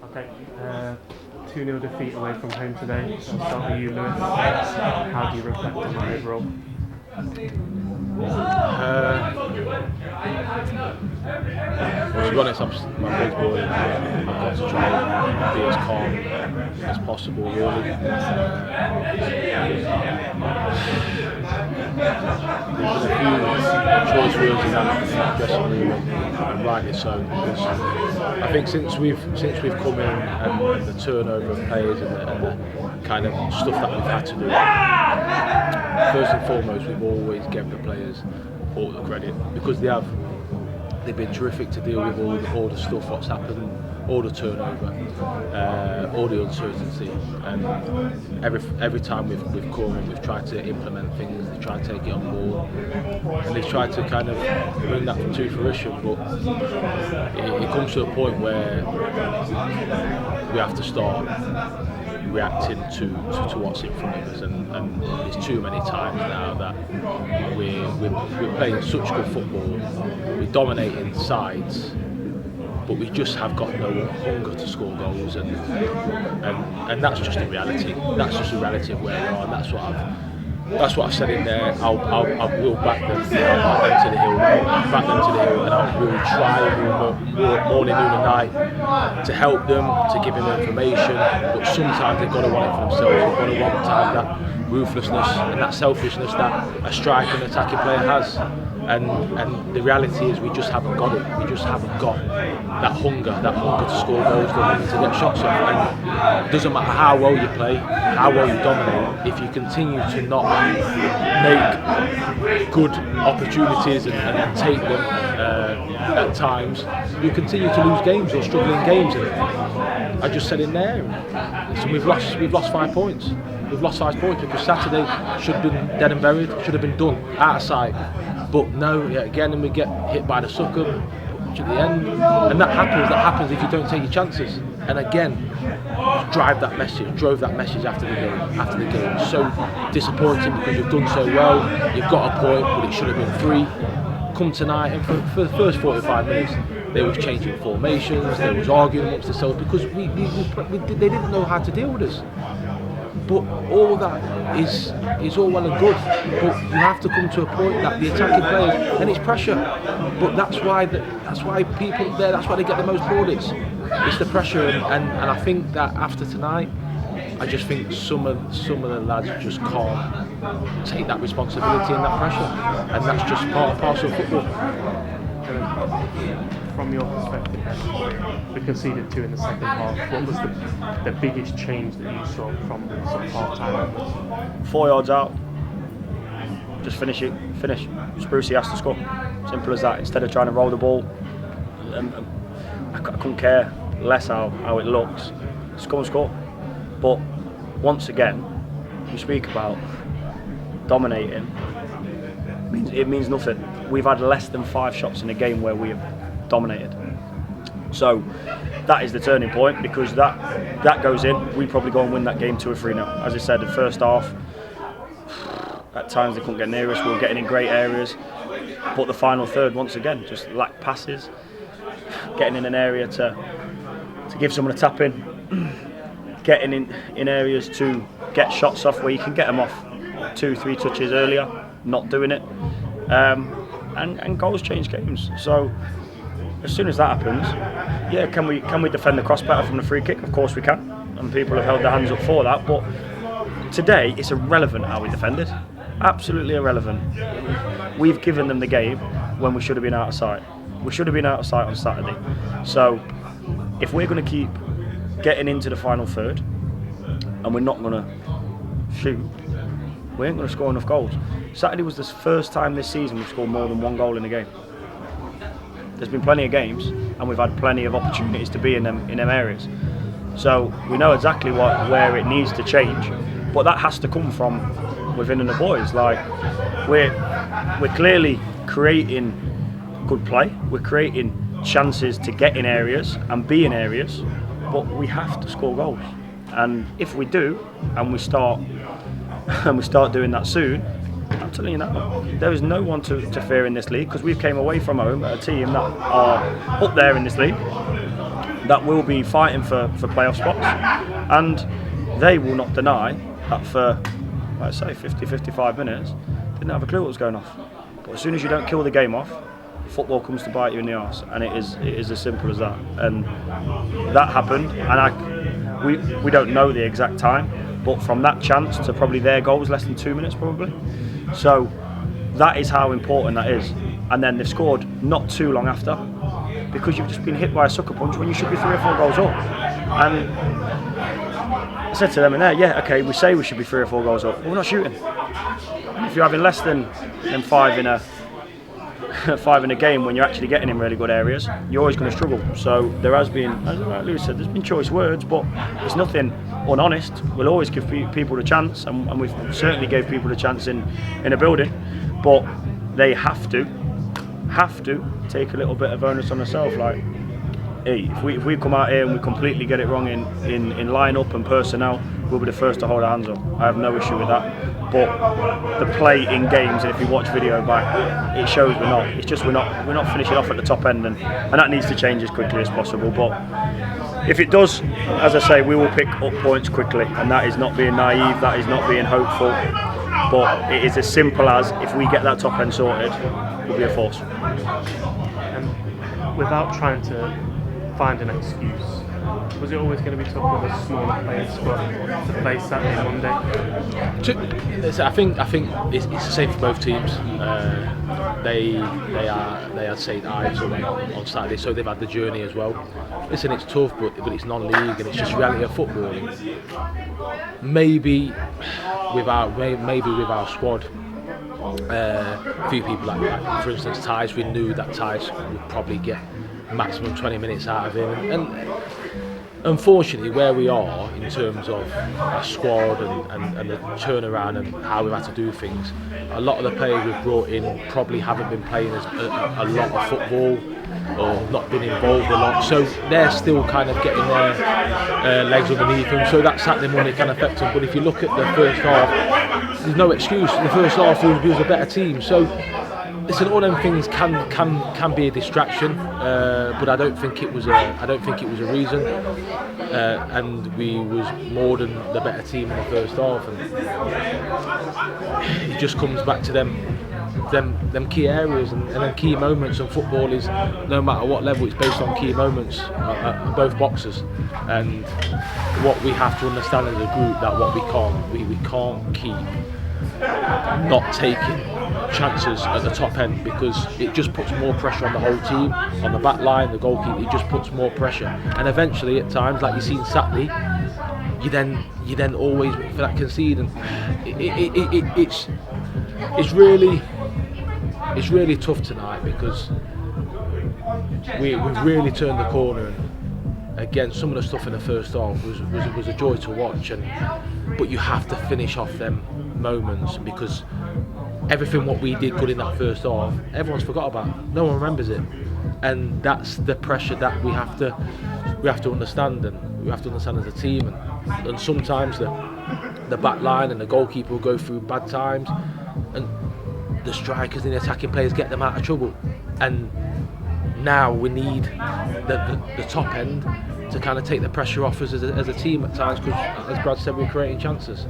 Okay, 2-0 defeat away from home today. I'll start with you, Lewis. How do you reflect on that overall? To be honest, my big boy. I've got to try and be as calm as possible, really. There's been a few choice words in that dressing room, and rightly so, because I think since we've come in and the turnover of players and the kind of stuff that we've had to do, first and foremost, we've always given the players all the credit, because they've been terrific to deal with all the stuff what's happened, all the turnover, all the uncertainty, and every time we've come and we've tried to implement things, they try to take it on board, and they've tried to kind of bring that to fruition, but it comes to a point where we have to start reacting to what's in front of us, and it's too many times now that we're playing such good football, we're dominating sides, but we just have got no hunger to score goals, and that's just a reality. That's just a reality of where we are, and that's what I've said in there. I will back them. I'll back them to the hill. Back them to the hill, and I will try morning, noon, and night to help them, to give them information. But sometimes they've got to want it for themselves. They've got to want to have that ruthlessness and that selfishness that a striker and attacking player has. And the reality is we just haven't got it. We just haven't got that hunger to score goals, the hunger to get shots off. And it doesn't matter how well you play, how well you dominate, if you continue to not make good opportunities and take them at times, you continue to lose games or struggle in games. And I just said in there, so we've lost 5 points. We've lost 5 points because Saturday should have been dead and buried, should have been done, out of sight. But no, again, and we get hit by the sucker at the end, and that happens if you don't take your chances. And again, drove that message after the game. So disappointing because you've done so well, you've got a point, but it should have been 3. Come tonight, and for the first 45 minutes, they was changing formations, they was arguing amongst themselves because they didn't know how to deal with us. But all that is all well and good, but you have to come to a point that the attacking players, and it's pressure, but that's why people there, that's why they get the most plaudits. It's the pressure, and I think that after tonight, I just think some of the lads just can't take that responsibility and that pressure, and that's just part and parcel of football. From your perspective then, we conceded 2 in the second half. What was the biggest change that you saw from the sort of half-time? 4 yards out, just finish. Sprucey has to score. Simple as that. Instead of trying to roll the ball, I couldn't care less how it looks. Score. But once again, we speak about dominating. It means nothing. We've had less than 5 shots in a game where we have dominated. So that is the turning point, because that goes in, we probably go and win that game 2 or 3-0. As I said, the first half, at times they couldn't get near us, we were getting in great areas, but the final third, once again, just lacked passes, getting in an area to give someone a tap in, getting in areas to get shots off where you can get them off 2-3 touches earlier, not doing it, and goals change games. So as soon as that happens, yeah, can we defend the cross better from the free kick? Of course we can, and people have held their hands up for that. But today it's irrelevant how we defended, absolutely irrelevant. We've given them the game when we should have been out of sight. We should have been out of sight on Saturday. So if we're going to keep getting into the final third and we're not going to shoot, we ain't going to score enough goals. Saturday was the first time this season we've scored more than 1 goal in a game. There's been plenty of games and we've had plenty of opportunities to be in them areas. So we know exactly where it needs to change, but that has to come from within the boys. Like we're clearly creating good play. We're creating chances to get in areas and be in areas, but we have to score goals. And if we do, and we start doing that soon, I'm telling you now, there is no one to fear in this league, because we've came away from home at a team that are up there in this league. that will be fighting for playoff spots, and they will not deny that for, let's say, 50-55 minutes, they didn't have a clue what was going off. But as soon as you don't kill the game off, football comes to bite you in the arse, and it is as simple as that. And that happened, and we don't know the exact time, but from that chance to probably their goal was less than 2 minutes probably. So that is how important that is. And then they've scored not too long after, because you've just been hit by a sucker punch when you should be 3 or 4 goals up. And I said to them in there, yeah, okay, we say we should be 3 or 4 goals up, but we're not shooting. And if you're having less than 5 in a 5 in a game when you're actually getting in really good areas, you're always going to struggle. So there has been, as Lewis said, there's been choice words, but it's nothing unhonest. We'll always give people the chance, and we've certainly gave people the chance in a building, but they have to take a little bit of onus on themselves. Like, hey, if we come out here and we completely get it wrong in line-up and personnel, we'll be the first to hold our hands up. I have no issue with that. But the play in games, and if you watch video back, it shows we're not. It's just we're not finishing off at the top end, and that needs to change as quickly as possible. But if it does, as I say, we will pick up points quickly, and that is not being naive, that is not being hopeful. But it is as simple as, if we get that top end sorted, we'll be a force. And without trying to find an excuse, was it always going to be tough with a smaller playing squad to play Saturday, Monday? I think it's the same for both teams. They had St Ives away on Saturday, so they've had the journey as well. Listen, it's tough, but it's non-league and it's just reality of football. Maybe with our squad, a few people like for instance Ties, we knew that Ties would probably get maximum 20 minutes out of him, and unfortunately where we are in terms of our squad and the turnaround and how we've had to do things, a lot of the players we've brought in probably haven't been playing a lot of football or not been involved a lot, so they're still kind of getting their legs underneath them, so that Saturday morning can affect them. But if you look at the first half, there's no excuse. The first half we was a better team, so listen, all them things can be a distraction, but I don't think it was a reason, and we was more than the better team in the first half, and it just comes back to them key areas and them key moments. And football is, no matter what level, it's based on key moments at both boxes. And what we have to understand as a group, that what we can't keep not taking chances at the top end, because it just puts more pressure on the whole team, on the back line, the goalkeeper. It just puts more pressure, and eventually at times, like you seen Saturday, you then always for that concede, and it's really tough tonight, because we've really turned the corner. And again, some of the stuff in the first half was a joy to watch, but you have to finish off them moments, because everything what we did good in that first half, everyone's forgot about. No one remembers it, and that's the pressure that we have to understand, and we have to understand as a team. And sometimes the back line and the goalkeeper will go through bad times, and the strikers and the attacking players get them out of trouble. And now we need the top end to kind of take the pressure off us as a team at times, because as Brad said, we're creating chances.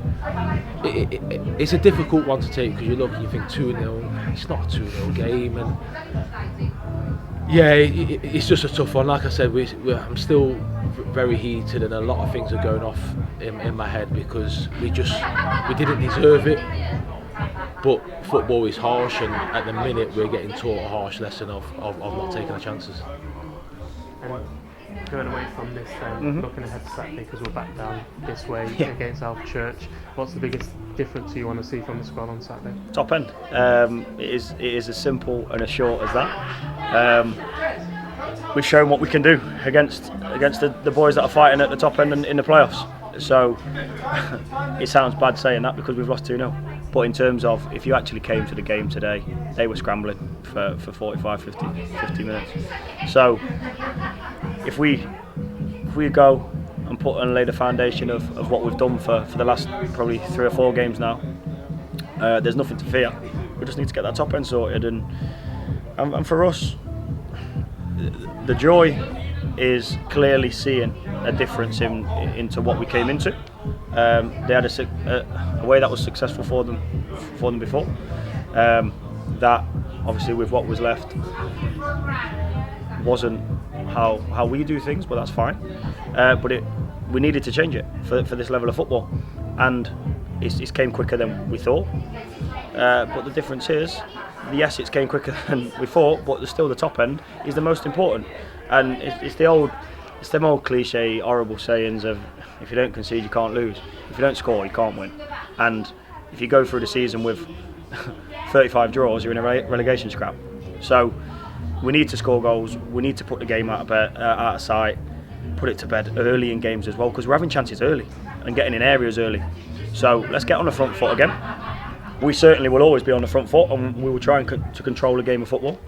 It's a difficult one to take, because you look and you think 2-0, it's not a 2-0 game, and yeah, it's just a tough one. Like I said, I'm still very heated, and a lot of things are going off in my head, because we didn't deserve it. But football is harsh, and at the minute we're getting taught a harsh lesson of not taking the chances. And going away from this then, looking ahead to Saturday, because we're back down this way against Alf Church, what's the biggest difference you want to see from the squad on Saturday? Top end. It is as simple and as short as that. We've shown what we can do against the boys that are fighting at the top end and in the playoffs. So it sounds bad saying that, because we've lost 2-0. But in terms of, if you actually came to the game today, they were scrambling for 45, 50 minutes. So if we go and put and lay the foundation of what we've done for the last probably 3 or 4 games now, there's nothing to fear. We just need to get that top end sorted, and for us, the joy is clearly seeing a difference into what we came into. They had a way that was successful for them before. That obviously with what was left wasn't how we do things, but that's fine. But we needed to change it for this level of football, and it came quicker than we thought. But the difference is, yes, it came quicker than we thought, but still the top end is the most important. And it's them old cliche, horrible sayings of if you don't concede, you can't lose. If you don't score, you can't win. And if you go through the season with 35 draws, you're in a relegation scrap. So we need to score goals. We need to put the game out of sight, put it to bed early in games as well, because we're having chances early and getting in areas early. So let's get on the front foot again. We certainly will always be on the front foot, and we will try to control a game of football.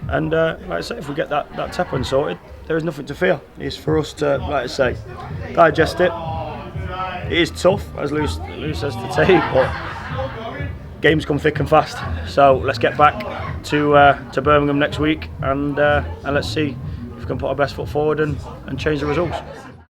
And like I say, if we get that tapering sorted, there is nothing to fear. It's for us to, like I say, digest it. It is tough, as Lou says, to take, but games come thick and fast. So let's get back to Birmingham next week, and let's see if we can put our best foot forward and change the results.